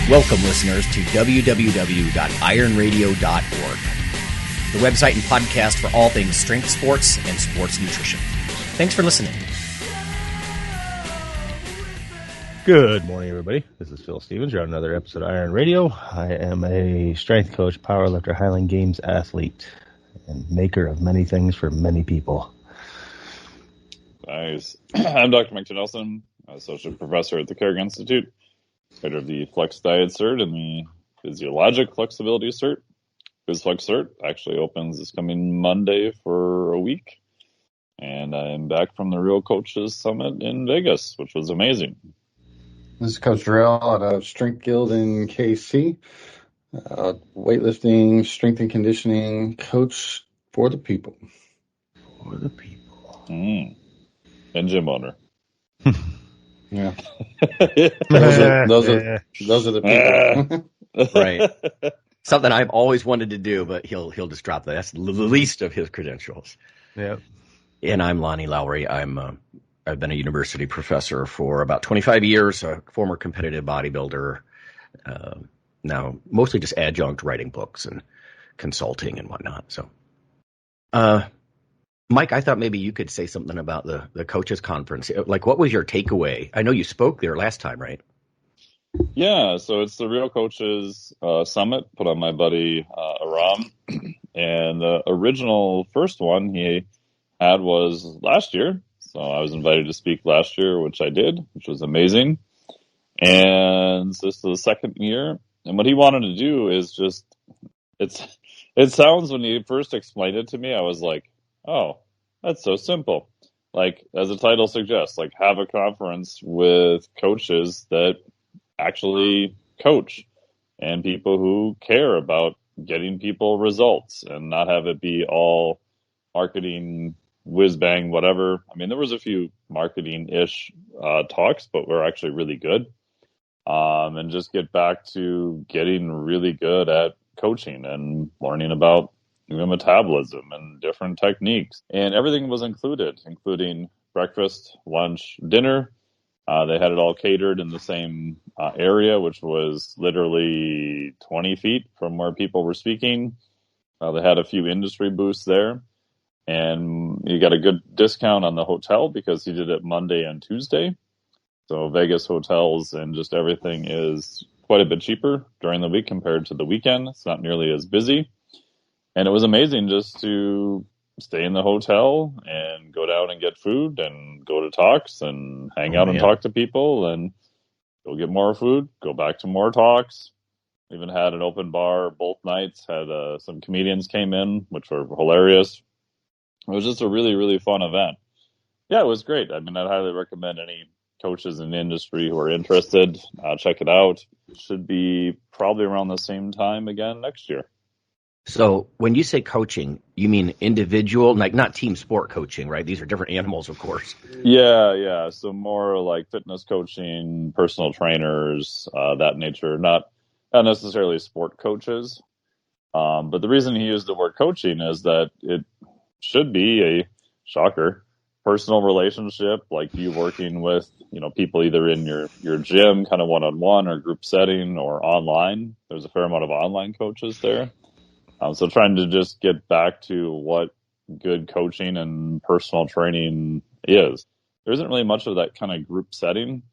Welcome, listeners, to www.ironradio.org, the website and podcast for all things strength sports and sports nutrition. Thanks for listening. Good morning, everybody. This is Phil Stevens. You're on another episode of Iron Radio. I am a strength coach, powerlifter, Highland Games athlete, and maker of many things for many people. Nice. I'm Dr. Mike Nelson, associate professor at the Carrick Institute, creator of the Flex Diet Cert and the Physiologic Flexibility Cert. PhysFlex Cert actually opens this coming Monday for a week. And I'm back from the Real Coaches Summit in Vegas, which was amazing. This is Coach Darrell at Strength Guild in KC. Weightlifting, strength and conditioning coach for the people. For the people. And gym owner. Yeah. those are the people. Right. Something I've always wanted to do, but he'll just drop that. That's the least of his credentials. Yeah. And I'm Lonnie Lowry. I've been a university professor for about 25 years, a former competitive bodybuilder. Now mostly just adjunct writing books and consulting and whatnot. So, Mike, I thought maybe you could say something about the coaches conference. Like, what was your takeaway? I know you spoke there last time, right? Yeah, so it's the Real Coaches Summit put on my buddy Aram. And the original first one he had was last year. So I was invited to speak last year, which I did, which was amazing. And this is the second year. And what he wanted to do is just, it sounds, when he first explained it to me, I was like, oh, that's so simple. Like, as the title suggests, like, have a conference with coaches that actually coach and people who care about getting people results and not have it be all marketing, whiz bang, whatever. I mean, there was a few marketing-ish talks, but we're actually really good. And just get back to getting really good at coaching and learning about metabolism and different techniques. And everything was included, including breakfast, lunch, dinner. They had it all catered in the same area, which was literally 20 feet from where people were speaking. They had a few industry booths there. And you got a good discount on the hotel because he did it Monday and Tuesday. So Vegas hotels and just everything is quite a bit cheaper during the week compared to the weekend. It's not nearly as busy. And it was amazing just to stay in the hotel and go down and get food and go to talks and hang out and talk to people and go get more food, go back to more talks. Even had an open bar both nights, had some comedians came in, which were hilarious. It was just a really, really fun event. Yeah, it was great. I mean, I'd highly recommend any coaches in the industry who are interested, check it out. It should be probably around the same time again next year. So when you say coaching, you mean individual, like not team sport coaching, right? These are different animals, of course. Yeah. So more like fitness coaching, personal trainers, that nature, not necessarily sport coaches. But the reason he used the word coaching is that it should be a shocker personal relationship, like you working with, people either in your gym, kind of one-on-one or group setting or online. There's a fair amount of online coaches there. So trying to just get back to what good coaching and personal training is. There isn't really much of that kind of group setting.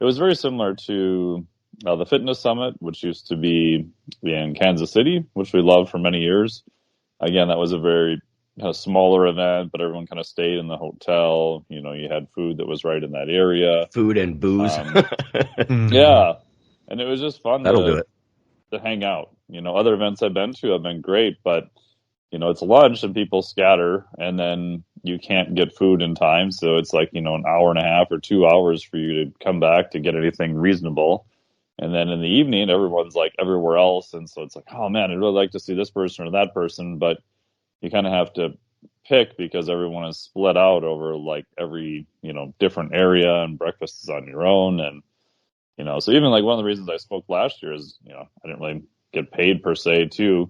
It was very similar to the Fitness Summit, which used to be in Kansas City, which we loved for many years. Again, that was a very kind of smaller event, but everyone kind of stayed in the hotel. You had food that was right in that area. Food and booze. Yeah. And it was just fun That'll do it. to hang out. Other events I've been to have been great, but, it's lunch and people scatter and then you can't get food in time. So it's like, an hour and a half or 2 hours for you to come back to get anything reasonable. And then in the evening, everyone's like everywhere else. And so it's like, oh man, I'd really like to see this person or that person, but you kind of have to pick because everyone is split out over like every, different area and breakfast is on your own. And, so even like one of the reasons I spoke last year is, I didn't really get paid per se too,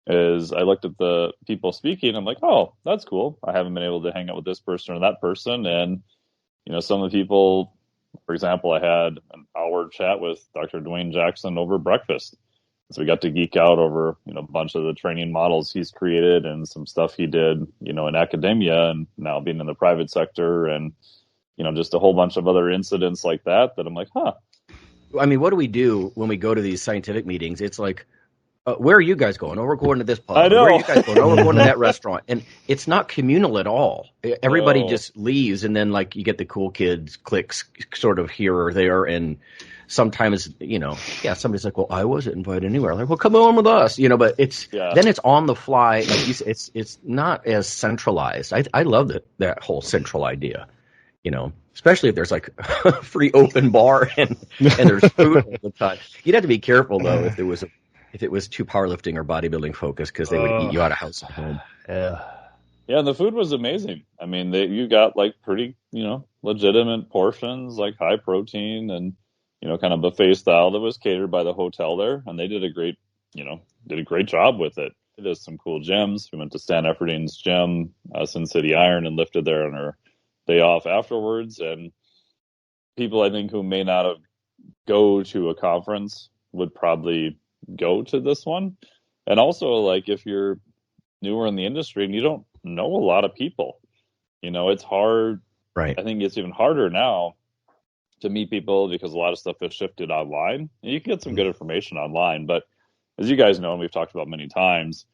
is I looked at the people speaking. I'm like, oh, that's cool. I haven't been able to hang out with this person or that person. And, some of the people for example, I had an hour chat with Dr. Dwayne Jackson over breakfast. So we got to geek out over, a bunch of the training models he's created and some stuff he did, in academia and now being in the private sector and, just a whole bunch of other incidents like that I'm like, huh. I mean, what do we do when we go to these scientific meetings? It's like, where are you guys going? Oh, we're going to this pub. I know. Where are you guys going? Oh, we're going to that restaurant. And it's not communal at all. Everybody just leaves, and then like you get the cool kids cliques sort of here or there, and sometimes somebody's like, well, I wasn't invited anywhere. I'm like, well, come on with us, but then it's on the fly. Like you said, it's not as centralized. I love that whole central idea, especially if there's like a free open bar and there's food all the time. You'd have to be careful though if it was too powerlifting or bodybuilding focused, because they would eat you out of house and home. Yeah, and the food was amazing. I mean, you got like pretty, legitimate portions, like high protein and, kind of buffet style that was catered by the hotel there. And they did a great job with it. It is some cool gyms. We went to Stan Efferding's gym, Sin City Iron, and lifted there on our day off afterwards. And people, I think, who may not have go to a conference would probably go to this one. And also, like, if you're newer in the industry and you don't know a lot of people, it's hard. Right. I think it's even harder now to meet people because a lot of stuff has shifted online. And you can get some good information online, but as you guys know, and we've talked about many times,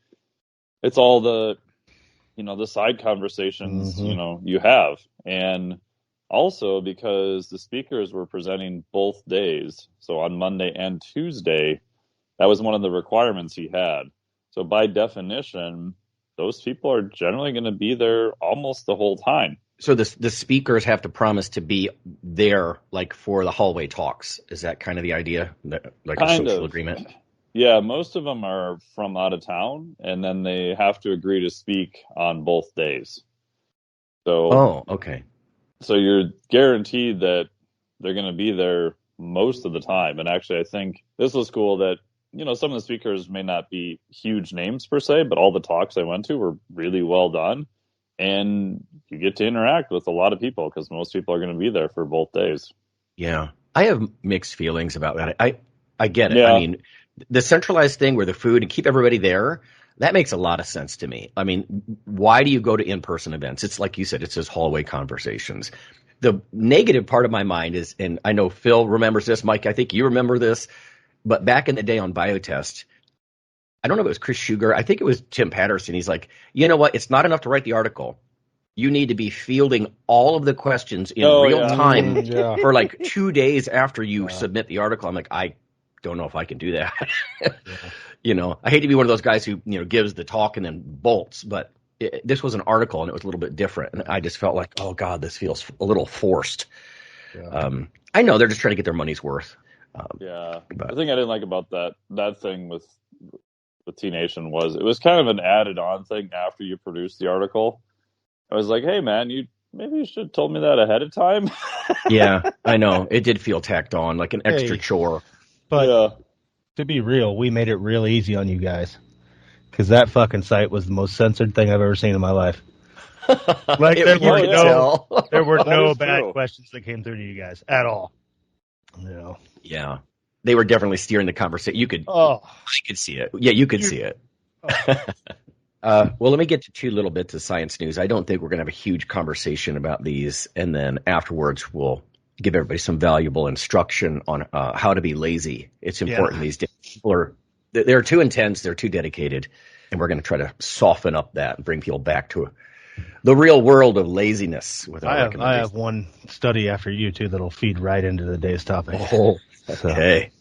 it's all the side conversations, you have. And also because the speakers were presenting both days, so on Monday and Tuesday, that was one of the requirements he had. So by definition, those people are generally going to be there almost the whole time. So the speakers have to promise to be there, like for the hallway talks. Is that kind of the idea, like a social agreement? Yeah, most of them are from out of town, and then they have to agree to speak on both days. So, okay. So you're guaranteed that they're going to be there most of the time. And actually, I think this was cool that some of the speakers may not be huge names per se, but all the talks I went to were really well done. And you get to interact with a lot of people because most people are going to be there for both days. Yeah. I have mixed feelings about that. I get it. Yeah. I mean, the centralized thing where the food and keep everybody there, that makes a lot of sense to me. I mean, why do you go to in-person events? It's like you said, it's just hallway conversations. The negative part of my mind is, and I know Phil remembers this, Mike, I think you remember this, but back in the day on Biotest, I don't know if it was Chris Sugar. I think it was Tim Patterson. He's like, you know what? It's not enough to write the article. You need to be fielding all of the questions in real time for like 2 days after you submit the article. I'm like, I don't know if I can do that. I hate to be one of those guys who, gives the talk and then bolts, but this was an article and it was a little bit different. And I just felt like, oh God, this feels a little forced. Yeah. I know they're just trying to get their money's worth. But the thing I didn't like about that thing with T-Nation was it was kind of an added on thing after you produced the article. I was like, hey man, maybe you should have told me that ahead of time. Yeah, I know. It did feel tacked on, like an extra chore. But to be real, we made it real easy on you guys. Because that fucking site was the most censored thing I've ever seen in my life. Like there were no bad questions that came through to you guys at all. Yeah. They were definitely steering the conversation. I could see it. Yeah, you could see it. Well, let me get to two little bits of science news. I don't think we're going to have a huge conversation about these. And then afterwards, we'll give everybody some valuable instruction on how to be lazy. It's important these days. People they're too intense. They're too dedicated. And we're going to try to soften up that and bring people back to the real world of laziness. I have one study after you, too, that'll feed right into the day's topic. Oh, okay.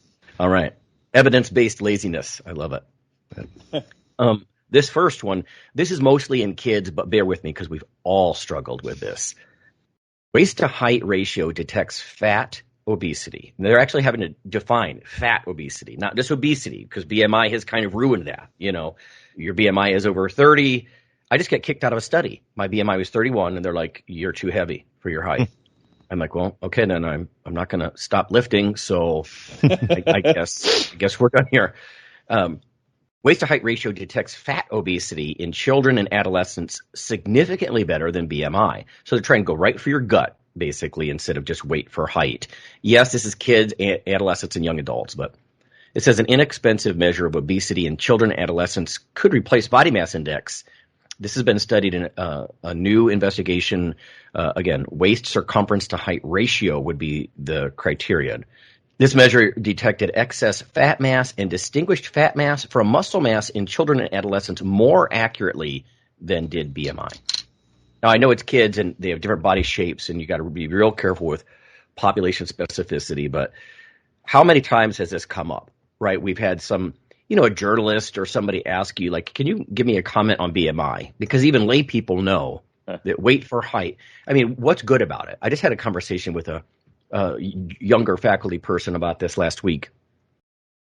All right. Evidence-based laziness. I love it. This first one, this is mostly in kids, but bear with me because we've all struggled with this. Waist to height ratio detects fat obesity. And they're actually having to define fat obesity, not just obesity, because BMI has kind of ruined that. Your BMI is over 30. I just got kicked out of a study. My BMI was 31, and they're like, you're too heavy for your height. I'm like, well, okay, then I'm not going to stop lifting, so I guess we're done here. Waist to height ratio detects fat obesity in children and adolescents significantly better than BMI. So they're trying to go right for your gut. basically, instead of just weight for height. Yes, this is kids, adolescents, and young adults, but it says an inexpensive measure of obesity in children and adolescents could replace body mass index. This has been studied in a new investigation. Again, waist circumference to height ratio would be the criterion. This measure detected excess fat mass and distinguished fat mass from muscle mass in children and adolescents more accurately than did BMI. Now, I know it's kids and they have different body shapes, and you got to be real careful with population specificity, but how many times has this come up, right? We've had some, a journalist or somebody ask you, like, can you give me a comment on BMI? Because even lay people know that weight for height. I mean, what's good about it? I just had a conversation with a younger faculty person about this last week.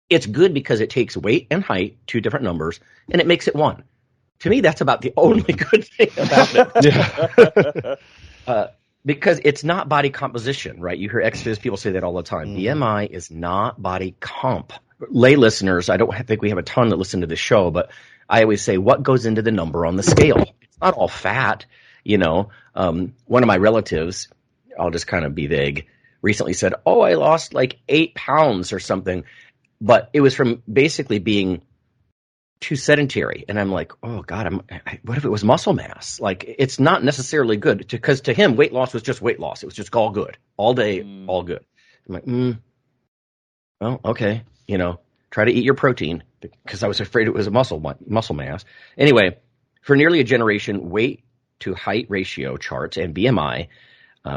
It's good because it takes weight and height, two different numbers, and it makes it one. To me, that's about the only good thing about it. Because it's not body composition, right? You hear ex-phys people say that all the time. BMI is not body comp. Lay listeners, I don't think we have a ton that listen to the show, but I always say, what goes into the number on the scale? It's not all fat, One of my relatives, I'll just kind of be vague, recently said, I lost like 8 pounds or something, but it was from basically being too sedentary. And I'm like, oh God, what if it was muscle mass? Like, it's not necessarily good, because to him, weight loss was just weight loss. It was just all good, all day, all good. I'm like, well, okay, try to eat your protein, because I was afraid it was a muscle mass. Anyway, for nearly a generation, weight to height ratio charts and BMI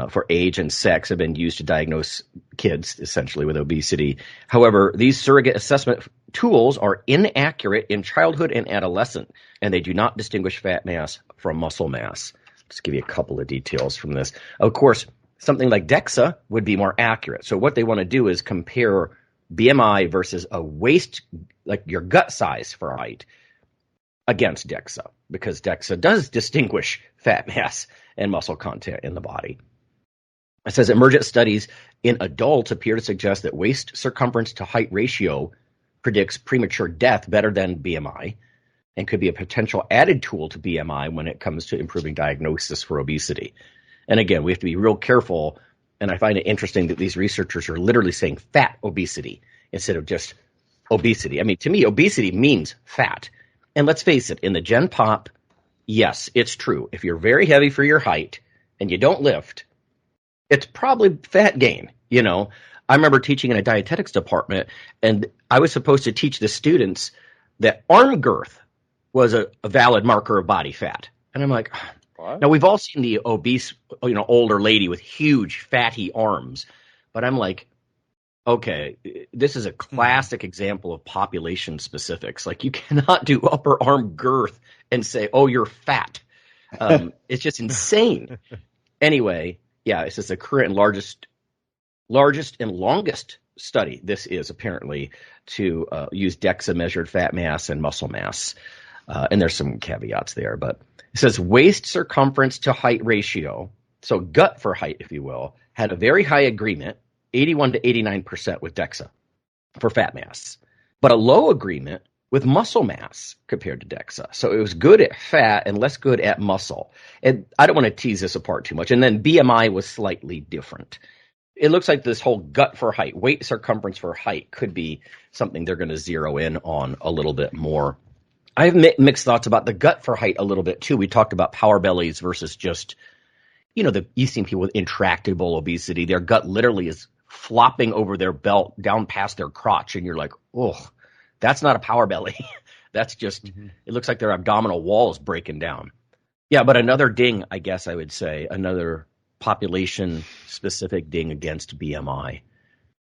for age and sex have been used to diagnose kids, essentially, with obesity. However, these surrogate assessment tools are inaccurate in childhood and adolescent, and they do not distinguish fat mass from muscle mass. Just give you a couple of details from this. Of course, something like DEXA would be more accurate. So what they want to do is compare BMI versus a waist, like your gut size for height, against DEXA, because DEXA does distinguish fat mass and muscle content in the body. It says emergent studies in adults appear to suggest that waist circumference to height ratio predicts premature death better than BMI, and could be a potential added tool to BMI when it comes to improving diagnosis for obesity. And again, we have to be real careful, and I find it interesting that these researchers are literally saying fat obesity instead of just obesity. I mean, to me, obesity means fat. And let's face it, in the Gen Pop, yes, it's true. If you're very heavy for your height and you don't lift, it's probably fat gain. I remember teaching in a dietetics department, and I was supposed to teach the students that arm girth was a valid marker of body fat. And I'm like, what? Now we've all seen the obese, older lady with huge fatty arms, but I'm like, okay, this is a classic example of population specifics. Like, you cannot do upper arm girth and say, oh, you're fat. It's just insane. Anyway, yeah, it's just the current and largest and longest study. This is apparently to use DEXA measured fat mass and muscle mass. And there's some caveats there, but it says waist circumference to height ratio, so gut for height, if you will, had a very high agreement, 81 to 89% with DEXA for fat mass, but a low agreement with muscle mass compared to DEXA. So it was good at fat and less good at muscle. And I don't want to tease this apart too much. And then BMI was slightly different. It looks like this whole gut for height, weight circumference for height, could be something they're going to zero in on a little bit more. I have mixed thoughts about the gut for height a little bit too. We talked about power bellies versus just, you've seen people with intractable obesity. Their gut literally is flopping over their belt down past their crotch. And you're like, oh, that's not a power belly. That's just, It looks like their abdominal wall is breaking down. Yeah, but another ding, I guess I would say, another population-specific ding against BMI.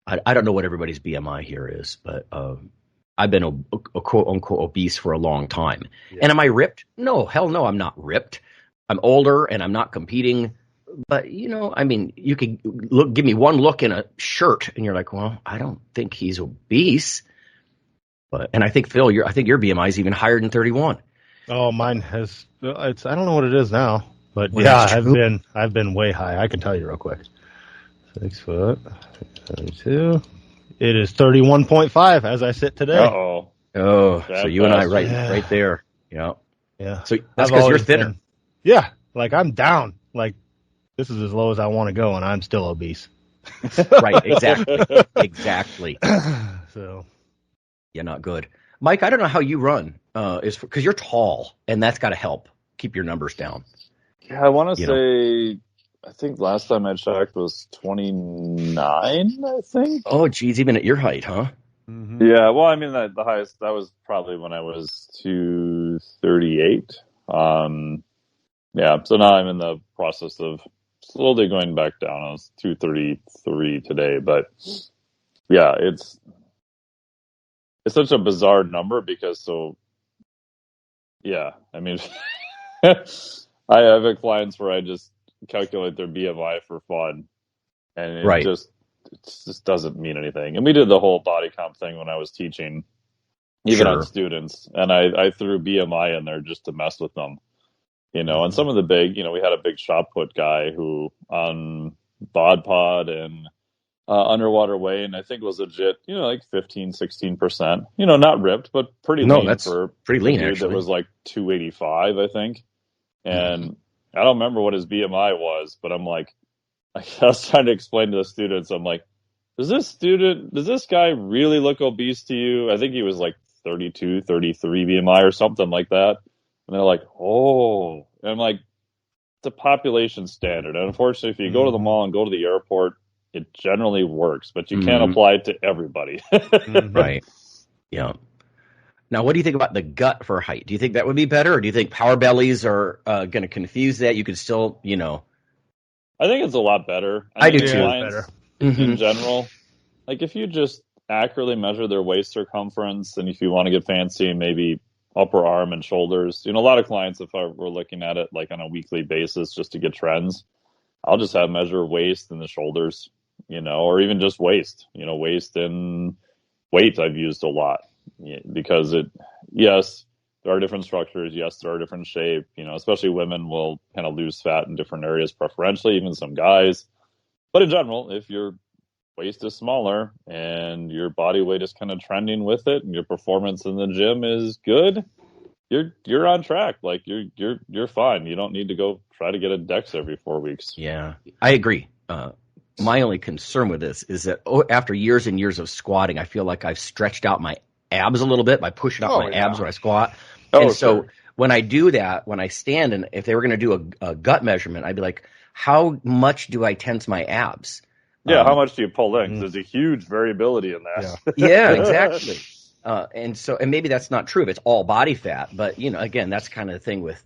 I don't know what everybody's BMI here is, but I've been a quote-unquote obese for a long time. Yeah. And am I ripped? No, hell no, I'm not ripped. I'm older and I'm not competing. But, you could give me one look in a shirt and you're like, well, I don't think he's obese. And I think, Phil, I think your BMI is even higher than 31. Oh, mine has. I don't know what it is now, but well, yeah, I've been way high. I can tell you real quick. 6 foot, 32. It is 31.5 as I sit today. Oh, so you and I right there. Yeah. Yeah. So that's because you're thinner. Yeah, like I'm down. Like this is as low as I want to go, and I'm still obese. Right, exactly. So, Yeah, not good. Mike, I don't know how you run, because you're tall, and that's got to help keep your numbers down. Yeah, I want to say, I think last time I checked was 29, I think. Oh, geez, even at your height, huh? mm-hmm. Yeah, well, I mean, the highest, that was probably when I was 238. Yeah, so now I'm in the process of slowly going back down. I was 233 today, but yeah, it's such a bizarre number because yeah, I mean, I have clients where I just calculate their BMI for fun, and Right. it just doesn't mean anything. And we did the whole body comp thing when I was teaching, even on Sure. students, and I threw BMI in there just to mess with them. And some of the big, we had a big shot put guy who on bod pod and underwater weigh, and I think was legit, like 15, 16%, not ripped, but pretty No, lean that's for pretty a lean, dude actually. that was like 285, I think. And I don't remember what his BMI was, but I'm like, I was trying to explain to the students, I'm like, does this guy really look obese to you? I think he was like 32, 33 BMI or something like that. And they're like, oh. And I'm like, it's a population standard. And unfortunately, if you go to the mall and go to the airport, it generally works, but you can't apply it to everybody. Right. Yeah. Now, what do you think about the gut for height? Do you think that would be better, or do you think power bellies are going to confuse that? You could still, I think it's a lot better. I do think too. clients in general, like if you just accurately measure their waist circumference, and if you want to get fancy, maybe upper arm and shoulders. A lot of clients, if I were looking at it like on a weekly basis just to get trends, I'll just have measure waist and the shoulders, or even just waist, waist and weight I've used a lot because yes, there are different structures. Yes, there are different shape, especially women will kind of lose fat in different areas preferentially, even some guys. But in general, if your waist is smaller and your body weight is kind of trending with it and your performance in the gym is good, you're on track. Like you're fine. You don't need to go try to get a DEX every 4 weeks. Yeah, I agree. My only concern with this is that after years and years of squatting, I feel like I've stretched out my abs a little bit by pushing out my abs when I squat. And so when I do that, when I stand, and if they were going to do a gut measurement, I'd be like, how much do I tense my abs? Yeah, how much do you pull in? 'Cause there's a huge variability in that. Yeah, exactly. And maybe that's not true if it's all body fat, but again, that's kind of the thing with,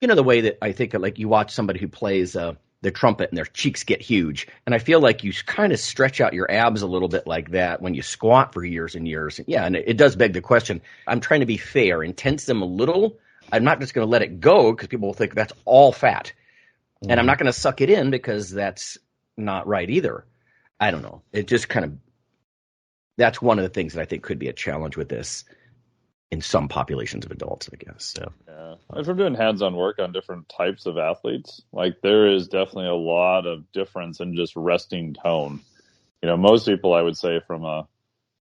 the way that I think like you watch somebody who plays the trumpet and their cheeks get huge, and I feel like you kind of stretch out your abs a little bit like that when you squat for years and years. Yeah, and it does beg the question. I'm trying to be fair and tense them a little. I'm not just going to let it go because people will think that's all fat, and I'm not going to suck it in because that's not right either. I don't know. It just kind of, that's one of the things that I think could be a challenge with this in some populations of adults, I guess. Yeah. If we're doing hands-on work on different types of athletes, like there is definitely a lot of difference in just resting tone. Most people, I would say from a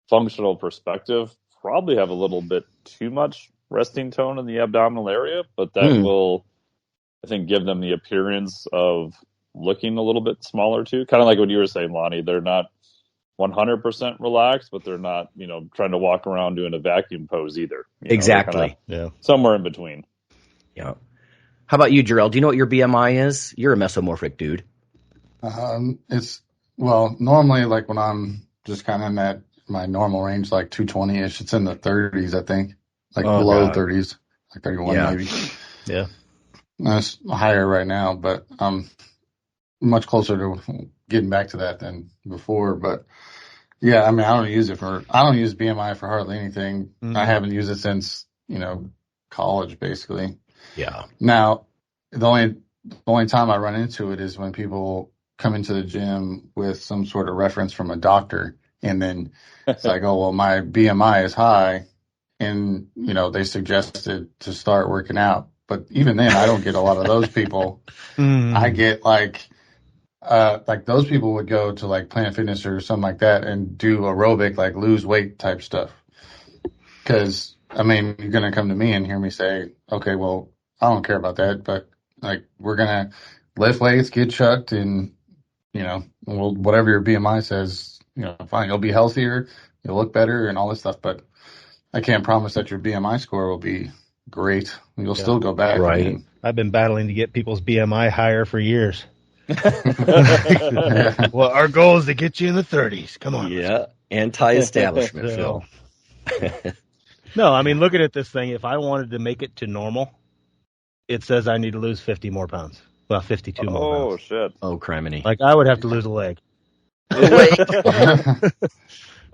functional perspective, probably have a little bit too much resting tone in the abdominal area, but that will, I think, give them the appearance of looking a little bit smaller too. Kind of like what you were saying, Lonnie, they're not 100% relaxed, but they're not, trying to walk around doing a vacuum pose either. Exactly. Somewhere in between. Yeah. How about you, Jarrell? Do you know what your BMI is? You're a mesomorphic dude. Normally like when I'm just kind of in that my normal range, like 220-ish, it's in the 30s, I think, like below 30s, like 31 maybe. Yeah. That's higher right now, but I'm much closer to getting back to that than before. But yeah, I mean, I don't use BMI for hardly anything. I haven't used it since, college, basically. Yeah. Now, the only time I run into it is when people come into the gym with some sort of reference from a doctor, and then it's like, oh, well, my BMI is high, and, they suggested to start working out. But even then, I don't get a lot of those people. I get like those people would go to like Planet Fitness or something like that and do aerobic, like lose weight type stuff. Because, I mean, you're going to come to me and hear me say, okay, well, I don't care about that, but like we're going to lift weights, get chucked, and, well, whatever your BMI says, fine, you'll be healthier, you'll look better and all this stuff. But I can't promise that your BMI score will be great. You'll still go back Right. again. I've been battling to get people's BMI higher for years. Yeah. Well, our goal is to get you in the 30s. Come on. Yeah. Anti-establishment, So- Phil. No, I mean, looking at this thing, if I wanted to make it to normal, it says I need to lose 50 more pounds. Well, 52 more Oh, pounds. shit. Oh, criminy. Like, I would have to lose a leg. It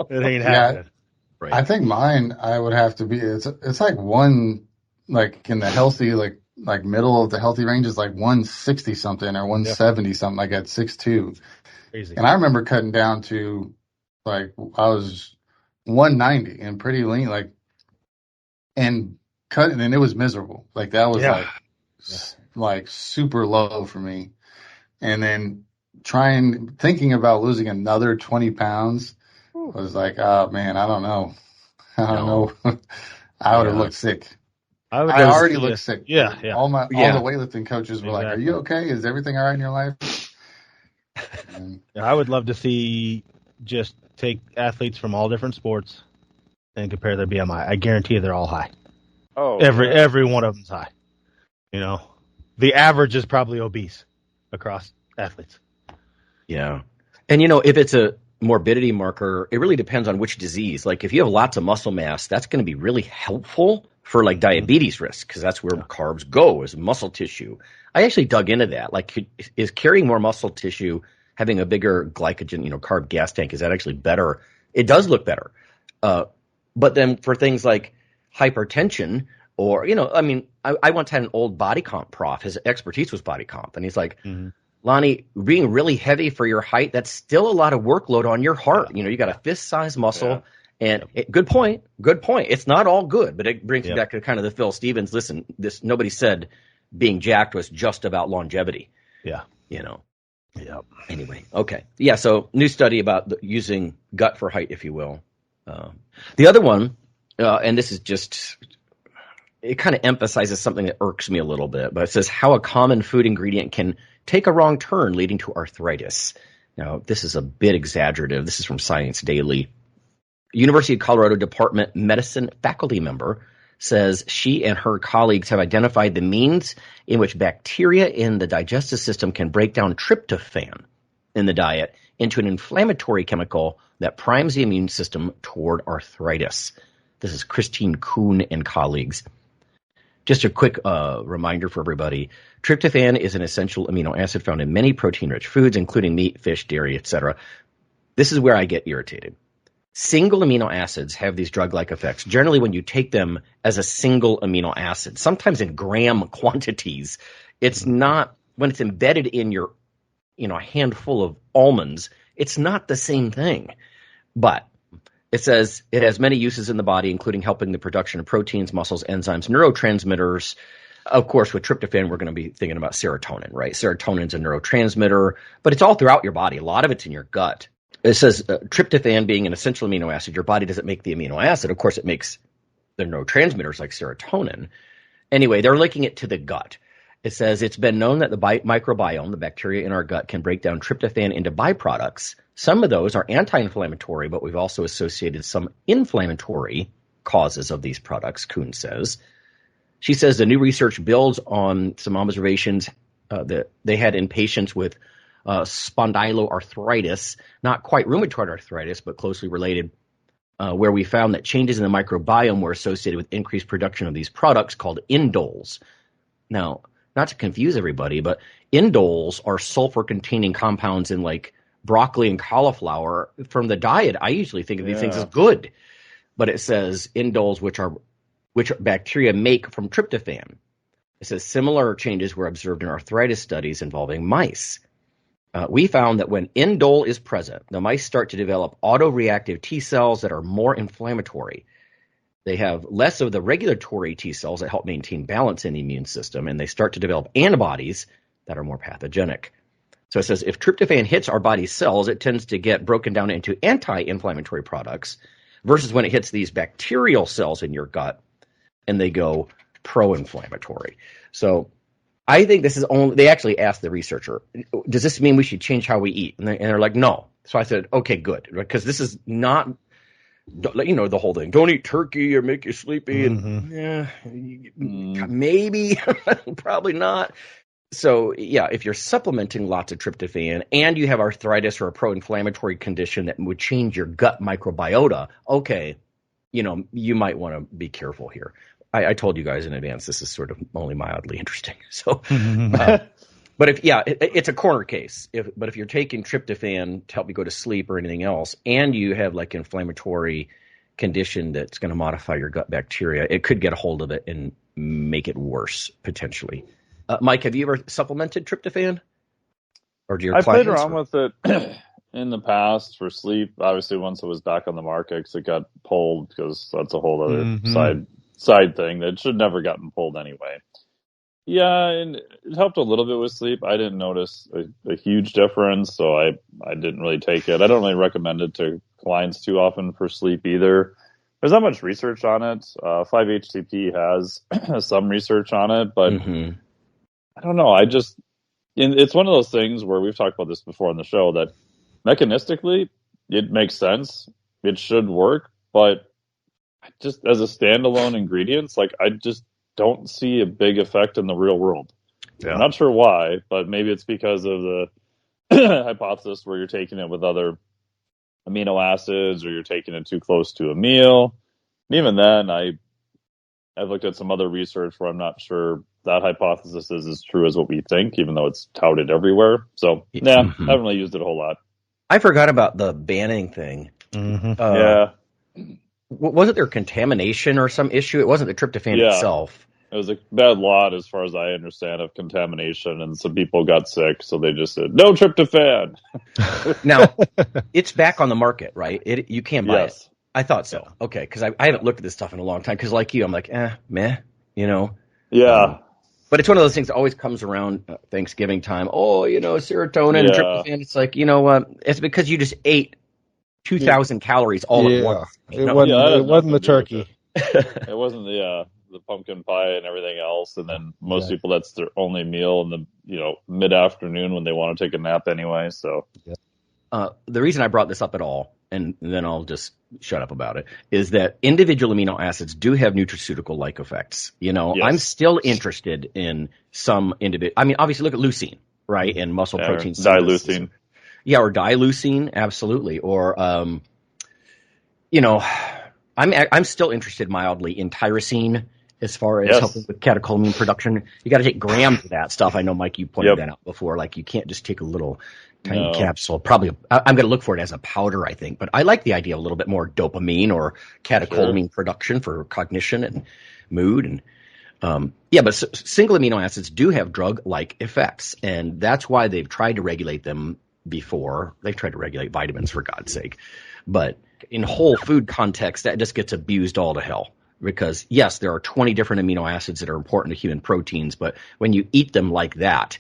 ain't happening. Right. I think mine, I would have to be, it's like one, like in the healthy, like middle of the healthy range is like 160 something or 170 something, like at 6'2". Crazy. And I remember cutting down to like, I was 190 and pretty lean, like, and cutting, and it was miserable. Like that was like super low for me. And then thinking about losing another 20 pounds was like, oh man, I don't know. I don't know. I would have looked sick. I already looked sick. Yeah. All the weightlifting coaches were like, "Are you okay? Is everything all right in your life?" And, I would love to see just take athletes from all different sports and compare their BMI. I guarantee you they're all high. Oh, Every one of them's high. The average is probably obese across athletes. Yeah. And, if it's a morbidity marker, it really depends on which disease. Like if you have lots of muscle mass, that's going to be really helpful for like diabetes risk because that's where carbs go is muscle tissue. I actually dug into that. Like is carrying more muscle tissue, having a bigger glycogen, carb gas tank, is that actually better? It does look better. But then for things like hypertension or, I once had an old body comp prof. His expertise was body comp. And he's like, Lonnie, being really heavy for your height, that's still a lot of workload on your heart. You got a fist-sized muscle. Yeah. And good point. It's not all good, but it brings me back to kind of the Phil Stevens. Listen, nobody said being jacked was just about longevity. Yeah. Yeah. Anyway, okay. Yeah, so new study about using gut for height, if you will. The other one, and this is just... it kind of emphasizes something that irks me a little bit, but it says how a common food ingredient can take a wrong turn leading to arthritis. Now, this is a bit exaggerative. This is from Science Daily. University of Colorado Department Medicine faculty member says she and her colleagues have identified the means in which bacteria in the digestive system can break down tryptophan in the diet into an inflammatory chemical that primes the immune system toward arthritis. This is Christine Kuhn and colleagues. Just a quick reminder for everybody. Tryptophan is an essential amino acid found in many protein-rich foods, including meat, fish, dairy, etc. This is where I get irritated. Single amino acids have these drug-like effects, generally when you take them as a single amino acid, sometimes in gram quantities. It's not, when it's embedded in your, a handful of almonds, it's not the same thing. But it says it has many uses in the body, including helping the production of proteins, muscles, enzymes, neurotransmitters. Of course, with tryptophan, we're going to be thinking about serotonin, right? Serotonin's a neurotransmitter, but it's all throughout your body. A lot of it's in your gut. It says tryptophan being an essential amino acid, your body doesn't make the amino acid. Of course, it makes the neurotransmitters like serotonin. Anyway, they're linking it to the gut. It says it's been known that the microbiome, the bacteria in our gut, can break down tryptophan into byproducts. Some of those are anti-inflammatory, but we've also associated some inflammatory causes of these products, Kuhn says. She says the new research builds on some observations that they had in patients with spondyloarthritis, not quite rheumatoid arthritis, but closely related, where we found that changes in the microbiome were associated with increased production of these products called indoles. Now, not to confuse everybody, but indoles are sulfur-containing compounds in like broccoli and cauliflower. From the diet, I usually think of these things as good, but it says indoles, which bacteria make from tryptophan. It says similar changes were observed in arthritis studies involving mice. We found that when indole is present, the mice start to develop autoreactive T cells that are more inflammatory. They have less of the regulatory T cells that help maintain balance in the immune system, and they start to develop antibodies that are more pathogenic. So it says if tryptophan hits our body's cells, it tends to get broken down into anti-inflammatory products versus when it hits these bacterial cells in your gut, and they go pro-inflammatory. So I think this is only, they actually asked the researcher, does this mean we should change how we eat? And they're like, no. So I said, okay, good. Because this is not, the whole thing. Don't eat turkey or make you sleepy. And maybe, probably not. So, yeah, if you're supplementing lots of tryptophan and you have arthritis or a pro-inflammatory condition that would change your gut microbiota, okay, you might want to be careful here. I told you guys in advance this is sort of only mildly interesting. So, but it's a corner case. But if you're taking tryptophan to help you go to sleep or anything else, and you have like inflammatory condition that's going to modify your gut bacteria, it could get a hold of it and make it worse potentially. Mike, have you ever supplemented tryptophan? Or do your clients? I played around with it in the past for sleep. Obviously, once it was back on the market, because it got pulled, because that's a whole other side thing that should never gotten pulled anyway. Yeah, and it helped a little bit with sleep. I didn't notice a huge difference, so I didn't really take it. I don't really recommend it to clients too often for sleep either. There's not much research on it. 5-HTP has some research on it, but I don't know. It's one of those things where we've talked about this before on the show that mechanistically it makes sense. It should work, but just as a standalone ingredients, I just don't see a big effect in the real world. Yeah. I'm not sure why, but maybe it's because of the hypothesis where you're taking it with other amino acids or you're taking it too close to a meal. And even then, I've looked at some other research where I'm not sure that hypothesis is as true as what we think, even though it's touted everywhere. So, I haven't really used it a whole lot. I forgot about the banning thing. Yeah. Wasn't there contamination or some issue? It wasn't the tryptophan itself. It was a bad lot, as far as I understand, of contamination, and some people got sick, so they just said, no tryptophan. Now, it's back on the market, right? You can buy it. I thought so. Okay, because I haven't looked at this stuff in a long time, because like you, I'm like, meh, Yeah. But it's one of those things that always comes around Thanksgiving time. Oh, serotonin, tryptophan. It's like, it's because you just ate 2,000 calories all at once. It wasn't the turkey. It wasn't the pumpkin pie and everything else. And then most people, that's their only meal in the mid-afternoon when they want to take a nap anyway. So the reason I brought this up at all, and then I'll just shut up about it, is that individual amino acids do have nutraceutical-like effects. I'm still interested in some individual. I mean, obviously, look at leucine, right, and muscle protein synthesis. Dileucine. Yeah, or dileucine, absolutely. Or, I'm still interested mildly in tyrosine as far as helping with catecholamine production. You got to take grams of that stuff. I know, Mike, you pointed that out before. Like, you can't just take a little tiny capsule. Probably, I'm going to look for it as a powder, I think. But I like the idea of a little bit more dopamine or catecholamine production for cognition and mood. And but single amino acids do have drug-like effects, and that's why they've tried to regulate them before. They've tried to regulate vitamins, for God's sake. But in whole food context, that just gets abused all to hell. Because, yes, there are 20 different amino acids that are important to human proteins, but when you eat them like that,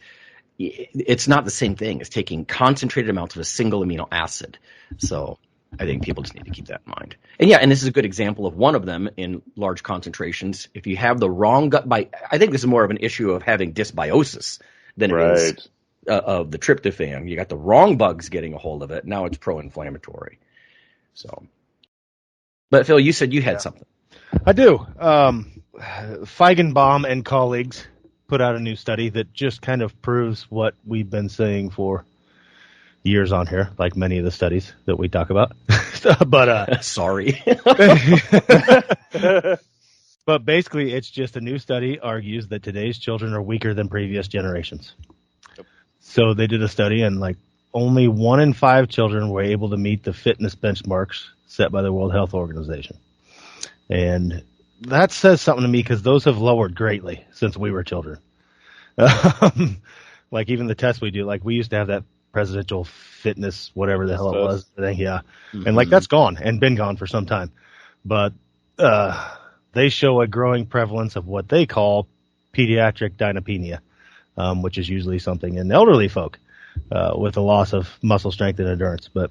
it's not the same thing as taking concentrated amounts of a single amino acid. So I think people just need to keep that in mind. And this is a good example of one of them in large concentrations. If you have the wrong gut I think this is more of an issue of having dysbiosis than it is of the tryptophan. You got the wrong bugs getting a hold of it. Now it's pro-inflammatory. So, but Phil, you said you had something. I do. Feigenbaum and colleagues put out a new study that just kind of proves what we've been saying for years on here, like many of the studies that we talk about. But sorry. But basically, it's just a new study argues that today's children are weaker than previous generations. Yep. So they did a study, and only 1 in 5 children were able to meet the fitness benchmarks set by the World Health Organization. And that says something to me, because those have lowered greatly since we were children. Even the tests we do, we used to have that presidential fitness, whatever the hell it was thing, and that's gone and been gone for some time. But they show a growing prevalence of what they call pediatric dynapenia, which is usually something in elderly folk with a loss of muscle strength and endurance. But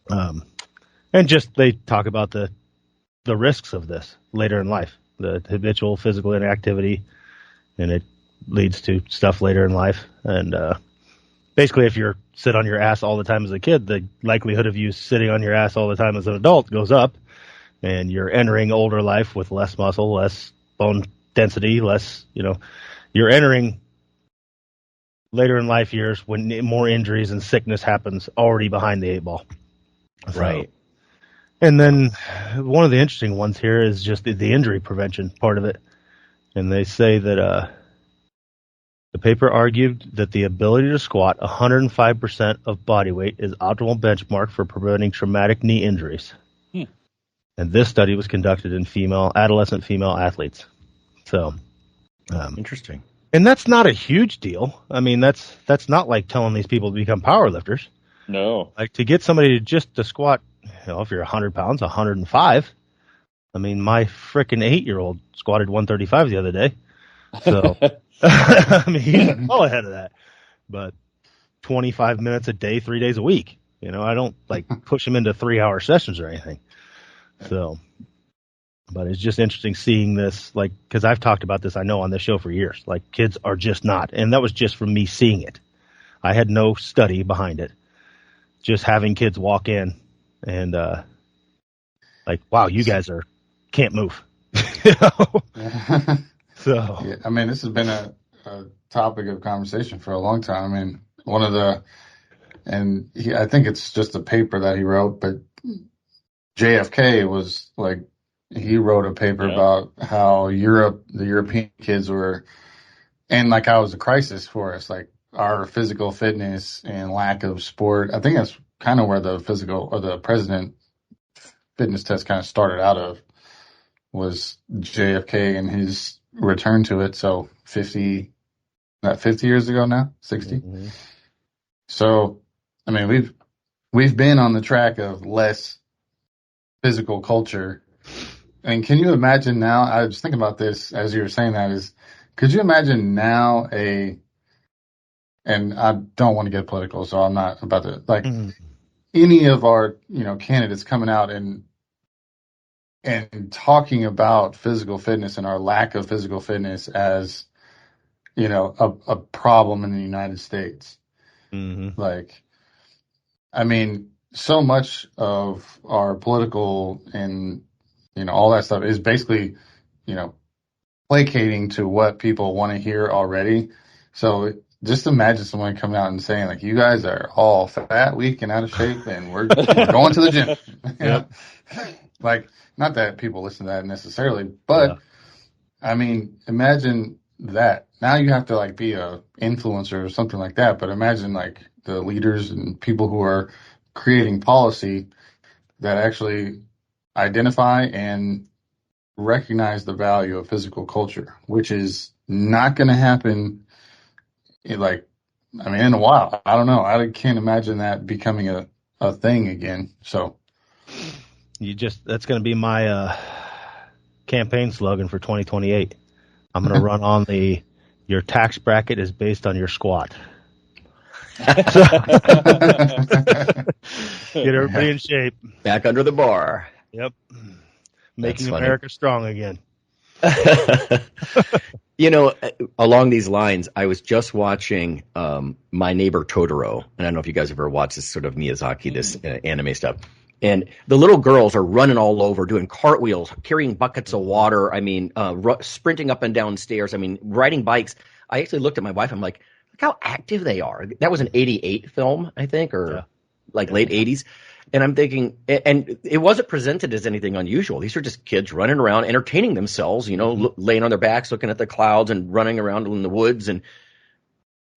and just they talk about the risks of this later in life, the habitual physical inactivity, and it leads to stuff later in life. And basically, if you're sit on your ass all the time as a kid, the likelihood of you sitting on your ass all the time as an adult goes up, and you're entering older life with less muscle, less bone density, less, you're entering later in life years when more injuries and sickness happens already behind the 8 ball. So, Right. and then one of the interesting ones here is just the injury prevention part of it. And they say that the paper argued that the ability to squat 105% of body weight is optimal benchmark for preventing traumatic knee injuries. And this study was conducted in adolescent female athletes. So, Interesting. And that's not a huge deal. I mean, that's not like telling these people to become power lifters. No. Like to get somebody to squat, if you're 100 pounds, 105. I mean, my frickin' 8-year-old squatted 135 the other day. So, I mean, he's well ahead of that. But 25 minutes a day, 3 days a week. I don't push him into 3-hour sessions or anything. So, but it's just interesting seeing this, because I've talked about this, I know, on this show for years. Kids are just not. And that was just from me seeing it. I had no study behind it. Just having kids walk in and, wow, you guys can't move. So, yeah, I mean, this has been a topic of conversation for a long time. I mean, I think it's just a paper that he wrote, but JFK was he wrote a paper about how the European kids were, and how it was a crisis for us, our physical fitness and lack of sport. I think that's kind of where the president fitness test kind of started out of, was JFK and his return to it. So 50 years ago now, 60. Mm-hmm. So, I mean, we've been on the track of less physical culture. And can you imagine now, I was thinking about this as you were saying that, could you imagine now and I don't want to get political, so I'm not about to, any of our, candidates coming out and talking about physical fitness and our lack of physical fitness as, a problem in the United States. Mm-hmm. I mean, so much of our political and, all that stuff is basically, placating to what people want to hear already. So just imagine someone coming out and saying, you guys are all fat, weak, and out of shape, and we're going to the gym. Yep. Not that people listen to that necessarily, but I mean, imagine that. Now you have to be a influencer or something like that, but imagine the leaders and people who are creating policy that actually identify and recognize the value of physical culture, which is not going to happen in a while. I don't know. I can't imagine that becoming a thing again. So that's going to be my campaign slogan for 2028. I'm going to run on your tax bracket is based on your squat. Get everybody in shape. Back under the bar. Yep. Making America strong again. Along these lines, I was just watching My Neighbor Totoro. And I don't know if you guys have ever watched this sort of Miyazaki, this anime stuff. And the little girls are running all over, doing cartwheels, carrying buckets of water. I mean, sprinting up and down stairs. I mean, riding bikes. I actually looked at my wife. I'm like, look how active they are. That was an 88 film, I think, or late 80s. And I'm thinking, and it wasn't presented as anything unusual. These are just kids running around, entertaining themselves, laying on their backs, looking at the clouds and running around in the woods. And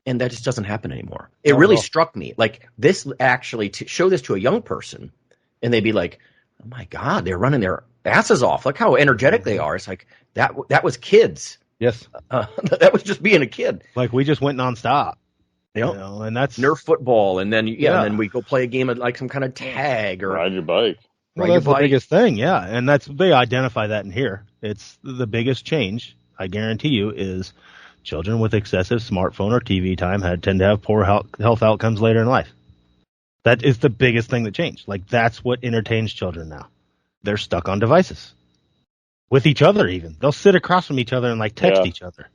that just doesn't happen anymore. It really struck me. This actually, to show this to a young person, and they'd be like, oh my God, they're running their asses off. Look how energetic they are. It's that was kids. Yes. That was just being a kid. We just went nonstop. Yep. And that's Nerf football, and then and then we go play a game of some kind of tag or ride your bike. That's the biggest thing, yeah. And they identify that in here. It's the biggest change, I guarantee you, is children with excessive smartphone or TV time tend to have poor health outcomes later in life. That is the biggest thing that changed. That's what entertains children now. They're stuck on devices with each other. Even they'll sit across from each other and text each other.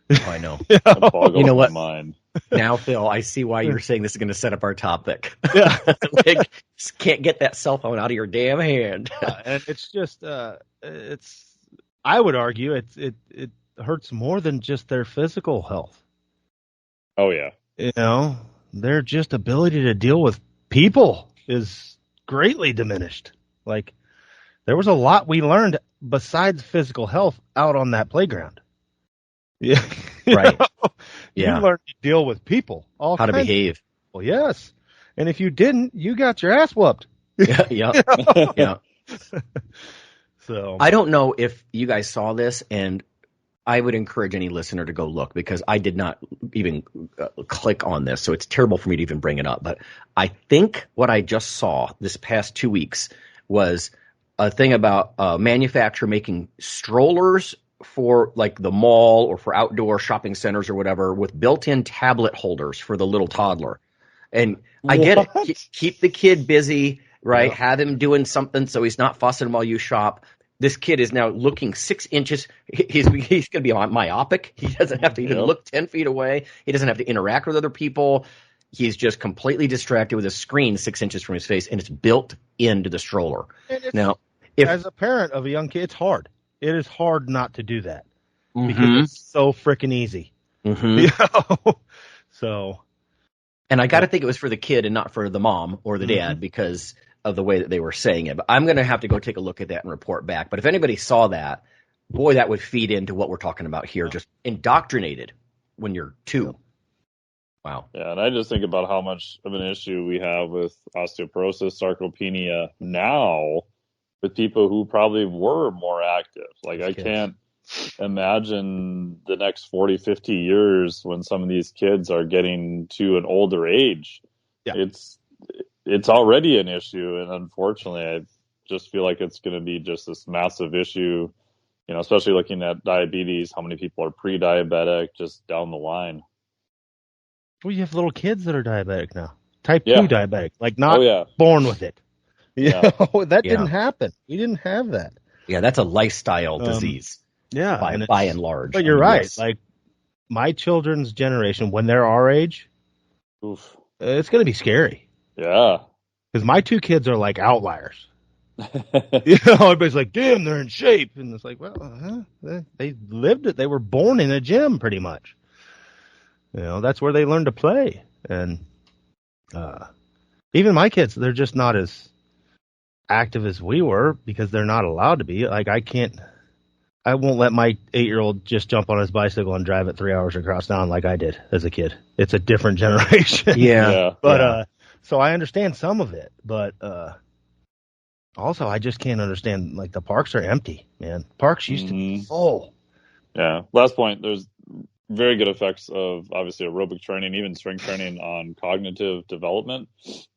Oh, I know. That boggles You know my what? mind. Now, Phil, I see why you're saying this is going to set up our topic. Yeah. Like, just can't get that cell phone out of your damn hand. And it's just, I would argue it hurts more than just their physical health. Oh yeah. You know, their just ability to deal with people is greatly diminished. Like, there was a lot we learned besides physical health out on that playground. Yeah. Right. You Yeah. learned to deal with people, all How to kinds of behave. people, yes. And if you didn't, you got your ass whooped. Yeah. Yeah. Yeah. So I don't know if you guys saw this, and I would encourage any listener to go look because I did not even click on this. So it's terrible for me to even bring it up. But I think what I just saw this past 2 weeks was a thing about a manufacturer making strollers for like the mall or for outdoor shopping centers or whatever with built-in tablet holders for the little toddler. And I get it. Keep the kid busy, right? Yeah. Have him doing something so he's not fussing while you shop. This kid is now looking 6 inches. He's going to be myopic. He doesn't have to even look 10 feet away. He doesn't have to interact with other people. He's just completely distracted with a screen 6 inches from his face, and it's built into the stroller. Now, as a parent of a young kid, it's hard. It is hard not to do that because it's so freaking easy. Mm-hmm. You know? So, and I got to think it was for the kid and not for the mom or the dad because of the way that they were saying it. But I'm going to have to go take a look at that and report back. But if anybody saw that, boy, that would feed into what we're talking about here. Just indoctrinated when you're 2. Wow. Yeah, and I just think about how much of an issue we have with osteoporosis, sarcopenia now with people who probably were more active. Like, I can't imagine the next 40, 50 years when some of these kids are getting to an older age. Yeah. It's already an issue, and unfortunately, I just feel like it's going to be just this massive issue, you know, especially looking at diabetes, how many people are pre-diabetic, just down the line. Well, you have little kids that are diabetic now. Type 2 diabetic, like not born with it. Yeah. That didn't happen. We didn't have that. Yeah, that's a lifestyle disease. Yeah. By and large. But you're right. Yes. Like, my children's generation, when they're our age, it's going to be scary. Yeah. Because my 2 kids are like outliers. You know, everybody's like, damn, they're in shape. And it's like, well, they lived it. They were born in a gym pretty much. You know, that's where they learned to play. And even my kids, they're just not as active as we were because they're not allowed to be. Like, I won't let my 8-year-old just jump on his bicycle and drive it 3 hours across town like I did as a kid. It's a different generation. Yeah. But so I understand some of it, but also I just can't understand, like, the parks are empty, man. Parks used to be full. Yeah. Last point, there's very good effects of obviously aerobic training, even strength training on cognitive development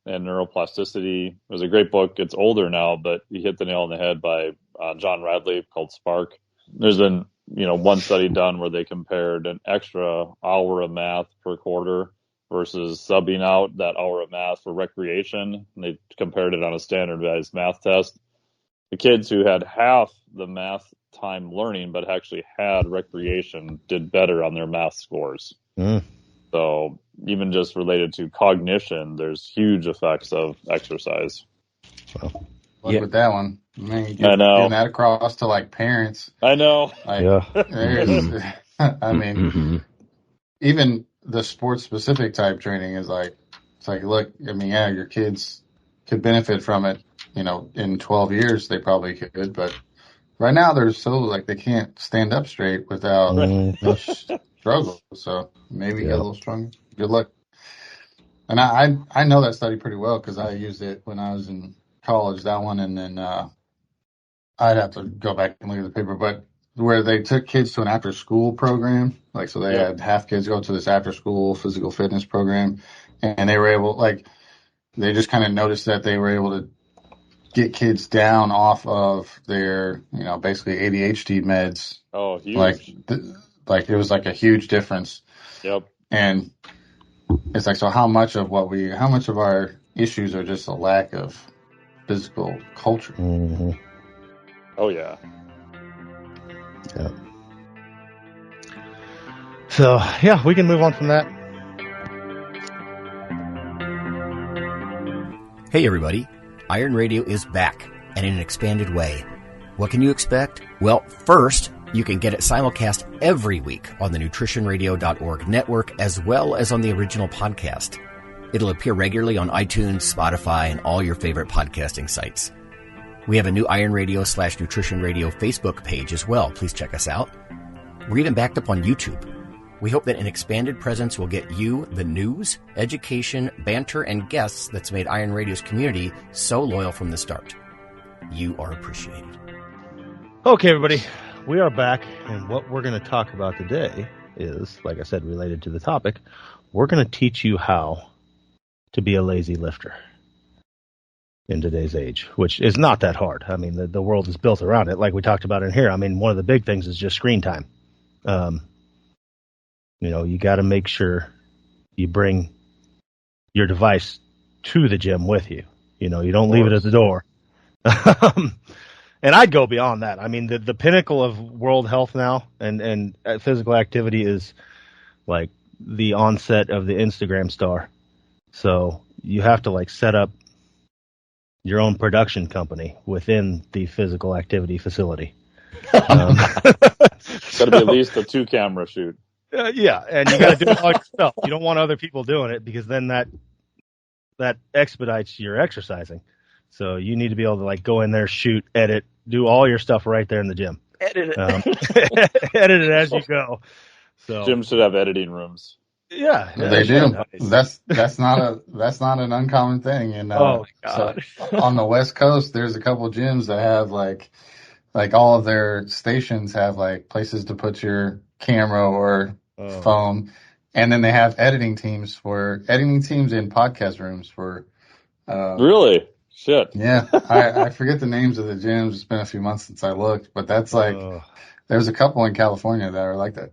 and neuroplasticity. There's a great book. It's older now, but he hit the nail on the head by John Radley called Spark. There's been, one study done where they compared an extra hour of math per quarter versus subbing out that hour of math for recreation. And they compared it on a standardized math test. The kids who had half the math time learning but actually had recreation did better on their math scores. So even just related to cognition, there's huge effects of exercise. With that one, man, I know. Getting that across to like parents. I know. I mean, even the sports specific type training is like, it's like, look, I mean, yeah, your kids could benefit from it. In 12 years, they probably could, but right now they're so like they can't stand up straight without struggle. So maybe get a little stronger. Good luck. And I know that study pretty well because I used it when I was in college, that one, and then I'd have to go back and look at the paper, but where they took kids to an after school program, like so they had half kids go to this after school physical fitness program, and they were able, like, they just kind of noticed that they were able to get kids down off of their, basically ADHD meds. Oh, huge. Like it was like a huge difference. Yep. And it's like, so how much of our issues are just a lack of physical culture? Mm-hmm. Oh, yeah. Yeah. So, yeah, we can move on from that. Hey everybody, Iron Radio is back, and in an expanded way. What can you expect? Well, first, you can get it simulcast every week on the nutritionradio.org network, as well as on the original podcast. It'll appear regularly on iTunes, Spotify, and all your favorite podcasting sites. We have a new Iron Radio / Nutrition Radio Facebook page as well. Please check us out. We're even backed up on YouTube. We hope that an expanded presence will get you the news, education, banter, and guests that's made Iron Radio's community so loyal from the start. You are appreciated. Okay, everybody, we are back, and what we're going to talk about today is, like I said, related to the topic. We're going to teach you how to be a lazy lifter in today's age, which is not that hard. I mean, the world is built around it, like we talked about in here. I mean, one of the big things is just screen time. You got to make sure you bring your device to the gym with you. You don't leave it at the door. And I'd go beyond that. I mean, the pinnacle of world health now and physical activity is like the onset of the Instagram star. So you have to set up your own production company within the physical activity facility. Got to be at least a 2-camera shoot. Yeah, and you got to do it all yourself. You don't want other people doing it because then that expedites your exercising. So you need to be able to go in there, shoot, edit, do all your stuff right there in the gym. Edit it. Edit it as you go. So Gyms should have editing rooms. Yeah, they do. Nice. That's not an uncommon thing. And oh my God. So on the West Coast, there's a couple gyms that have like all of their stations have places to put your camera or phone, and then they have editing teams in podcast rooms for. Really? Shit. Yeah, I forget the names of the gyms. It's been a few months since I looked, but that's there's a couple in California that are like that.